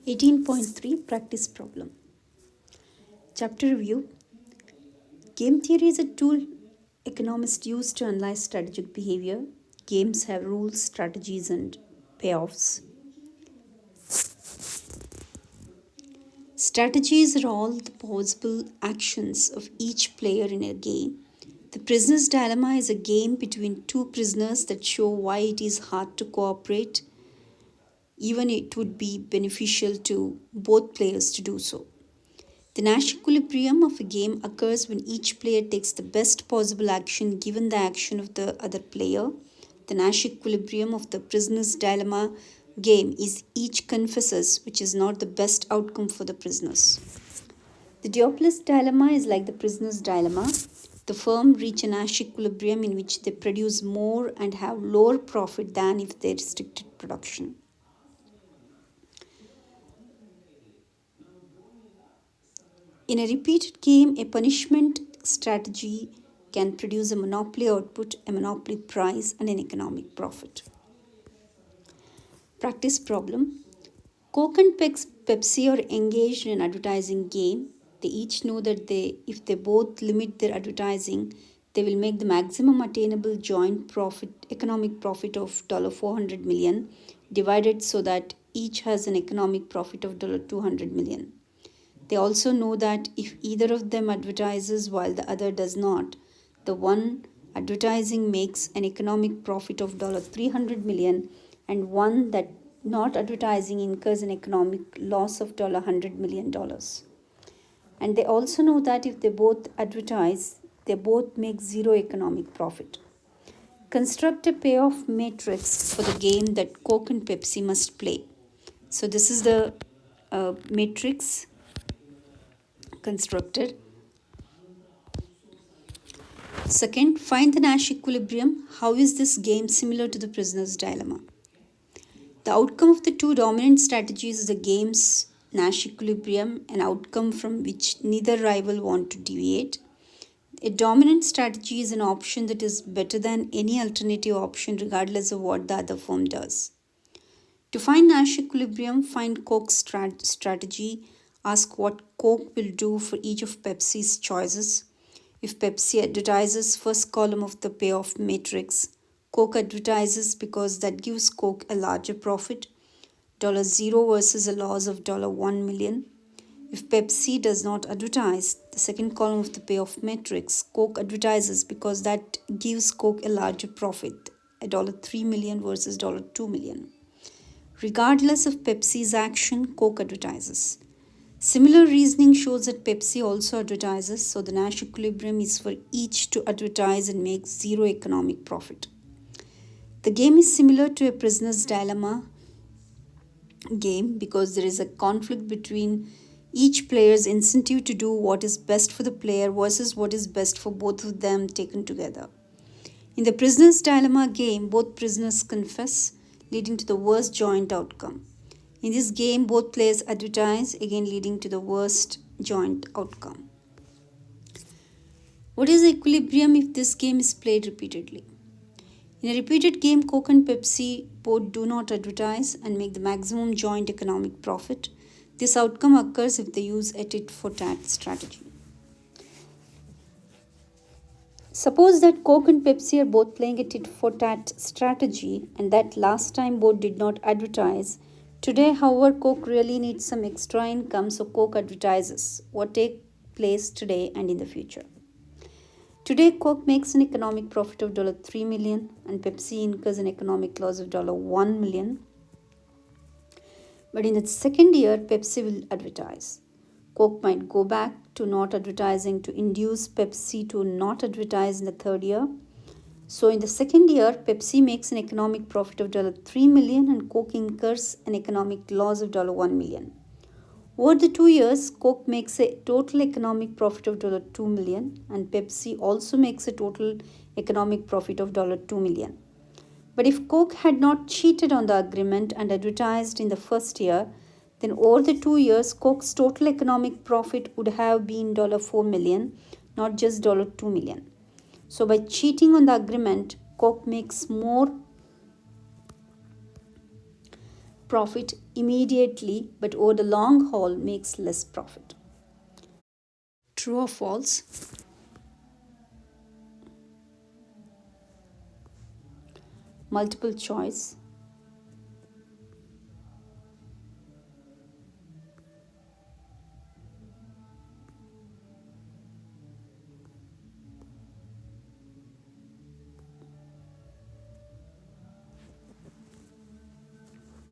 18.3 Practice Problem. Chapter Review. Game theory is a tool economists use to analyze strategic behavior. Games have rules, strategies, and payoffs. Strategies are all the possible actions of each player in a game. The Prisoner's Dilemma is a game between two prisoners that show why it is hard to cooperate, even it would be beneficial to both players to do so. The Nash equilibrium of a game occurs when each player takes the best possible action given the action of the other player. The Nash equilibrium of the Prisoner's Dilemma game is each confesses which is not the best outcome for the prisoners. The Diopolis dilemma is like the Prisoner's Dilemma. The firm reach a Nash equilibrium in which they produce more and have lower profit than if they restricted production. In a repeated game, a punishment strategy can produce a monopoly output, a monopoly price, and an economic profit. Practice problem. Coke and Pepsi are engaged in an advertising game. They each know that if they both limit their advertising, they will make the maximum attainable joint economic profit of $400 million, divided so that each has an economic profit of $200 million. They also know that if either of them advertises while the other does not, the one advertising makes an economic profit of $300 million and one that not advertising incurs an economic loss of $100 million. And they also know that if they both advertise, they both make zero economic profit. Construct a payoff matrix for the game that Coke and Pepsi must play. So this is the matrix constructed. Second, find the Nash equilibrium. How is this game similar to the Prisoner's Dilemma? The outcome of the two dominant strategies is the game's Nash equilibrium, an outcome from which neither rival want to deviate. A dominant strategy is an option that is better than any alternative option regardless of what the other firm does. To find Nash equilibrium, find Coke's strategy. Ask what Coke will do for each of Pepsi's choices. If Pepsi advertises first column of the payoff matrix, Coke advertises because that gives Coke a larger profit, $0 versus a loss of $1 million. If Pepsi does not advertise, the second column of the payoff matrix, Coke advertises because that gives Coke a larger profit, $3 million versus $2 million. Regardless of Pepsi's action, Coke advertises. Similar reasoning shows that Pepsi also advertises, so the Nash equilibrium is for each to advertise and make zero economic profit. The game is similar to a Prisoner's Dilemma game because there is a conflict between each player's incentive to do what is best for the player versus what is best for both of them taken together. In the Prisoner's Dilemma game, both prisoners confess, leading to the worst joint outcome. In this game, both players advertise, again leading to the worst joint outcome. What is the equilibrium if this game is played repeatedly? In a repeated game, Coke and Pepsi both do not advertise and make the maximum joint economic profit. This outcome occurs if they use a tit-for-tat strategy. Suppose that Coke and Pepsi are both playing a tit-for-tat strategy and that last time both did not advertise. Today, however, Coke really needs some extra income, so Coke advertises. What takes place today and in the future? Today, Coke makes an economic profit of $3 million and Pepsi incurs an economic loss of $1 million. But in the second year, Pepsi will advertise. Coke might go back to not advertising to induce Pepsi to not advertise in the third year. So in the second year, Pepsi makes an economic profit of $3 million and Coke incurs an economic loss of $1 million. Over the 2 years, Coke makes a total economic profit of $2 million and Pepsi also makes a total economic profit of $2 million. But if Coke had not cheated on the agreement and advertised in the first year, then over the 2 years, Coke's total economic profit would have been $4 million, not just $2 million. So by cheating on the agreement, Coke makes more profit immediately, but over the long haul makes less profit. True or false? Multiple choice.